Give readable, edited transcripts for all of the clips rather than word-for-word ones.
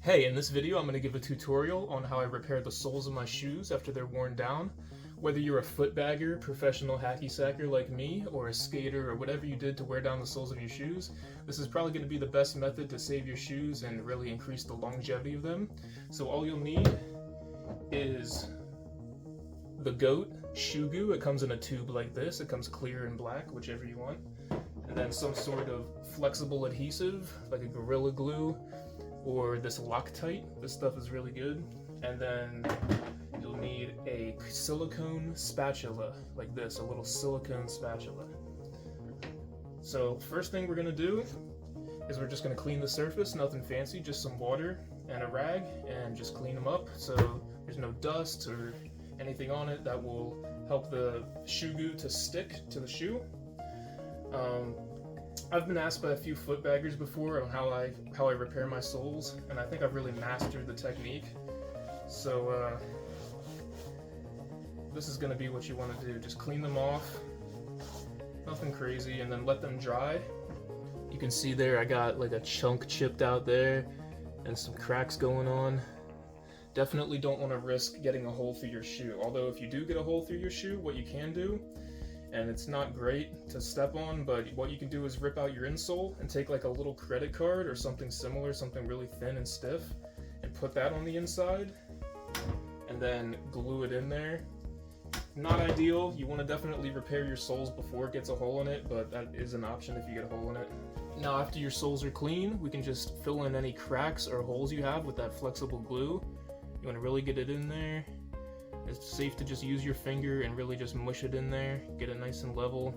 Hey, in this video I'm going to give a tutorial on how I repair the soles of my shoes after they're worn down. Whether you're a footbagger, professional hacky sacker like me, or a skater, or whatever you did to wear down the soles of your shoes, this is probably going to be the best method to save your shoes and really increase the longevity of them. So all you'll need is the GOAT Shoe Goo. It comes in a tube like this. It comes clear and black, whichever you want. And then some sort of flexible adhesive, like a Gorilla Glue, or this Loctite. This stuff is really good. And then you'll need a silicone spatula, like this, a little silicone spatula. So first thing we're gonna do is we're just gonna clean the surface, nothing fancy, just some water and a rag, and just clean them up so there's no dust or anything on it that will help the shoe goo to stick to the shoe. I've been asked by a few footbaggers before on how I repair my soles, and I think I've really mastered the technique. So this is going to be what you want to do. Just clean them off, nothing crazy, and then let them dry. You can see there I got like a chunk chipped out there and some cracks going on. Definitely don't want to risk getting a hole through your shoe. Although if you do get a hole through your shoe, what you can do, and it's not great to step on, but what you can do is rip out your insole and take like a little credit card or something similar, something really thin and stiff, and put that on the inside, and then glue it in there. Not ideal. You want to definitely repair your soles before it gets a hole in it, but that is an option if you get a hole in it. Now after your soles are clean, we can just fill in any cracks or holes you have with that flexible glue. You want to really get it in there. It's safe to just use your finger and really just mush it in there, get it nice and level.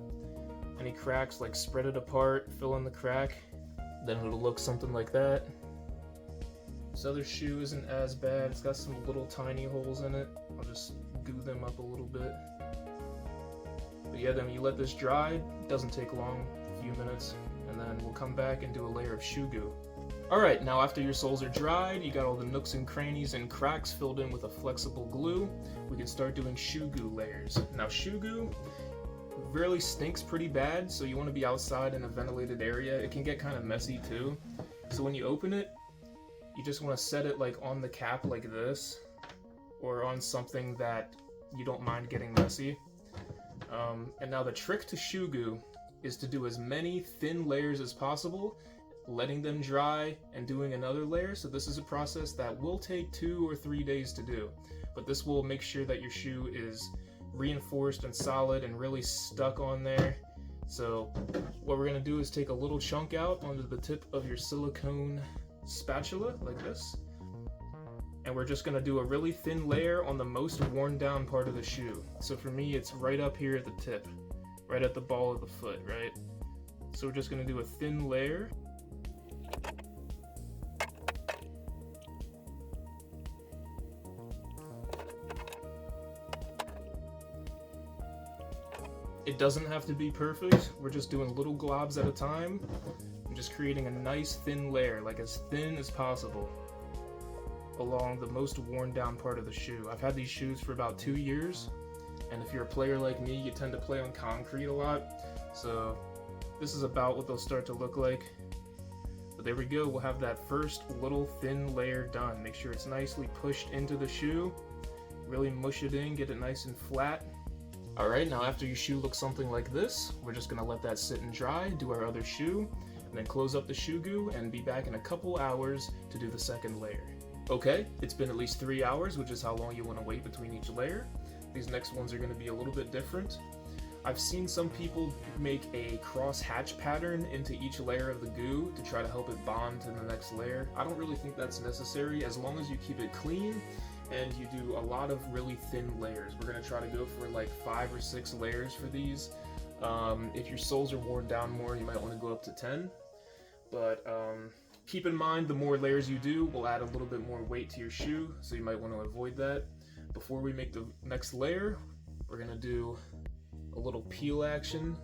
Any cracks, like spread it apart, fill in the crack, then it'll look something like that. This other shoe isn't as bad, it's got some little tiny holes in it. I'll just goo them up a little bit. But yeah, then you let this dry, it doesn't take long, a few minutes, and then we'll come back and do a layer of shoe goo. Alright, now after your soles are dried, you got all the nooks and crannies and cracks filled in with a flexible glue, we can start doing shoe goo layers. Now shoe goo really stinks pretty bad, so you want to be outside in a ventilated area. It can get kind of messy too. So when you open it, you just want to set it like on the cap like this, or on something that you don't mind getting messy. And now the trick to shoe goo is to do as many thin layers as possible, letting them dry and doing another layer. So this is a process that will take 2 or 3 days to do, but this will make sure that your shoe is reinforced and solid and really stuck on there. So what we're going to do is take a little chunk out onto the tip of your silicone spatula like this, and we're just going to do a really thin layer on the most worn down part of the shoe. So for me, it's right up here at the tip, right at the ball of the foot, right? So we're just going to do a thin layer. It doesn't have to be perfect, we're just doing little globs at a time. I'm just creating a nice thin layer, like as thin as possible, along the most worn down part of the shoe. I've had these shoes for about 2 years, and if you're a player like me, you tend to play on concrete a lot, so this is about what they'll start to look like. But there we go, we'll have that first little thin layer done. Make sure it's nicely pushed into the shoe, really mush it in, get it nice and flat. Alright, now after your shoe looks something like this, we're just going to let that sit and dry, do our other shoe, and then close up the shoe goo and be back in a couple hours to do the second layer. Okay, it's been at least 3 hours, which is how long you want to wait between each layer. These next ones are going to be a little bit different. I've seen some people make a cross hatch pattern into each layer of the goo to try to help it bond to the next layer. I don't really think that's necessary, as long as you keep it clean and you do a lot of really thin layers. We're going to try to go for like 5 or 6 layers for these. If your soles are worn down more, you might want to go up to 10. But keep in mind, the more layers you do will add a little bit more weight to your shoe, so you might want to avoid that. Before we make the next layer, we're going to do a little peel action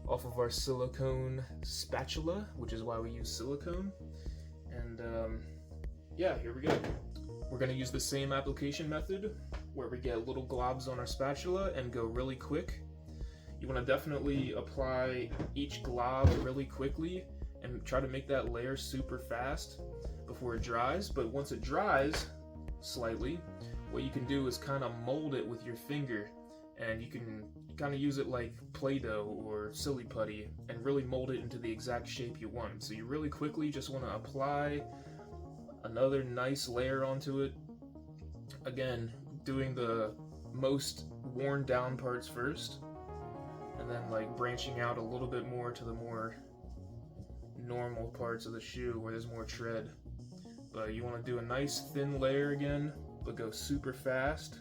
off of our silicone spatula, which is why we use silicone. And yeah, here we go. We're going to use the same application method where we get little globs on our spatula and go really quick. You want to definitely apply each glob really quickly and try to make that layer super fast. before it dries, but once it dries slightly, what you can do is kind of mold it with your finger, and you can kind of use it like Play-Doh or silly putty and really mold it into the exact shape you want. So you really quickly just want to apply another nice layer onto it. Again, doing the most worn down parts first, and then like branching out a little bit more to the more normal parts of the shoe where there's more tread. But you want to do a nice thin layer again, but go super fast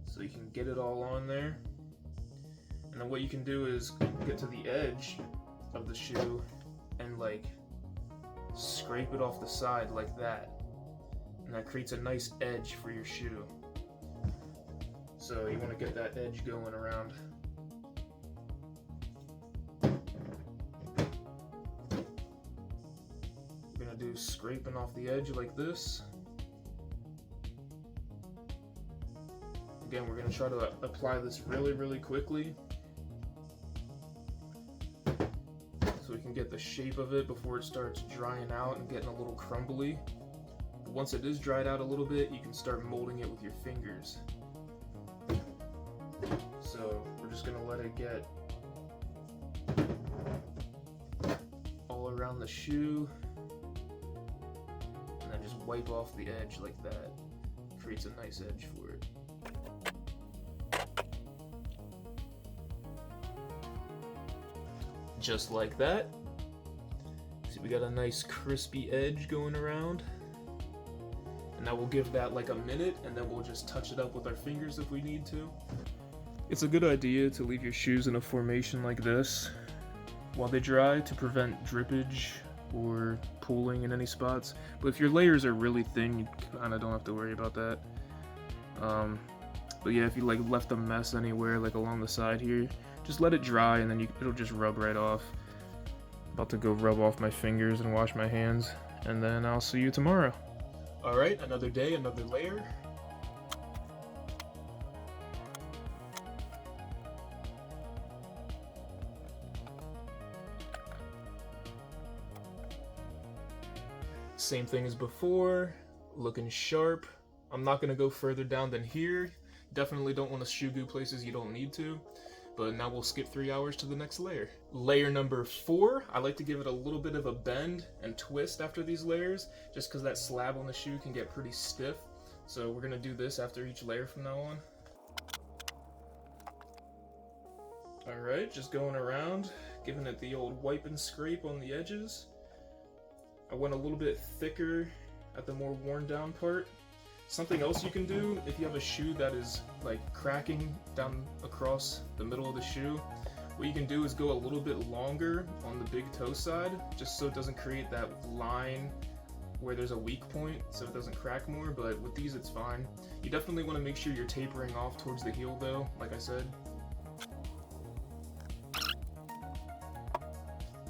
so you can get it all on there. And then what you can do is get to the edge of the shoe and like scrape it off the side like that, and that creates a nice edge for your shoe. So you want to get that edge going around. We're going to do scraping off the edge like this. Again, we're going to try to apply this really quickly so we can get the shape of it before it starts drying out and getting a little crumbly. But once it is dried out a little bit, you can start molding it with your fingers. So we're just going to let it get all around the shoe, and then just wipe off the edge like that. Creates a nice edge for it. Just like that. See, we got a nice crispy edge going around. And now we'll give that like a minute, and then we'll just touch it up with our fingers if we need to. It's a good idea to leave your shoes in a formation like this while they dry to prevent drippage or pooling in any spots. But if your layers are really thin, you kind of don't have to worry about that. But yeah, if you like left a mess anywhere, like along the side here, just let it dry, and then it'll just rub right off. About to go rub off my fingers and wash my hands, and then I'll see you tomorrow. All right, another day, another layer. Same thing as before, looking sharp. I'm not gonna go further down than here. Definitely don't want to shoe goo places you don't need to. But now we'll skip 3 hours to the next layer. Layer number 4, I like to give it a little bit of a bend and twist after these layers, just because that slab on the shoe can get pretty stiff. So we're gonna do this after each layer from now on. All right, just going around, giving it the old wipe and scrape on the edges. I went a little bit thicker at the more worn down part. Something else you can do if you have a shoe that is like cracking down across the middle of the shoe, what you can do is go a little bit longer on the big toe side, just so it doesn't create that line where there's a weak point, so it doesn't crack more. But with these it's fine. You definitely want to make sure you're tapering off towards the heel though, like I said.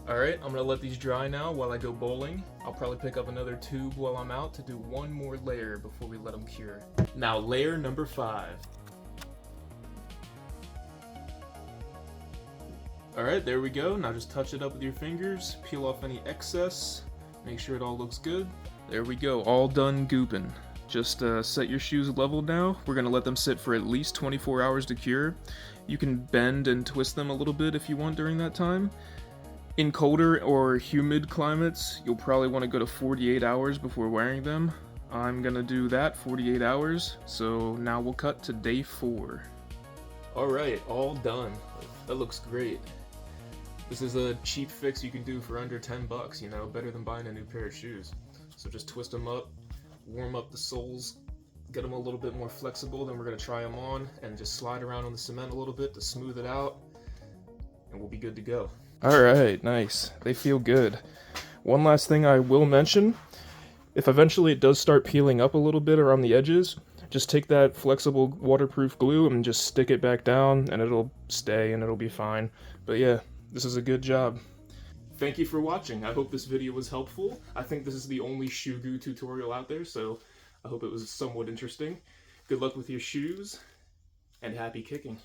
Alright, I'm gonna let these dry now while I go bowling. I'll probably pick up another tube while I'm out to do one more layer before we let them cure. Now layer number 5. Alright, there we go. Now just touch it up with your fingers, peel off any excess, make sure it all looks good. There we go, all done gooping. Just set your shoes level now. We're gonna let them sit for at least 24 hours to cure. You can bend and twist them a little bit if you want during that time. In colder or humid climates, you'll probably want to go to 48 hours before wearing them. I'm gonna do that, 48 hours. So now we'll cut to day 4. Alright, all done. That looks great. This is a cheap fix you can do for under 10 bucks, you know, better than buying a new pair of shoes. So just twist them up, warm up the soles, get them a little bit more flexible, then we're gonna try them on and just slide around on the cement a little bit to smooth it out, and we'll be good to go. Alright, nice. They feel good. One last thing I will mention, if eventually it does start peeling up a little bit around the edges, just take that flexible waterproof glue and just stick it back down and it'll stay and it'll be fine. But yeah, this is a good job. Thank you for watching. I hope this video was helpful. I think this is the only Shoe Goo tutorial out there, so I hope it was somewhat interesting. Good luck with your shoes, and happy kicking.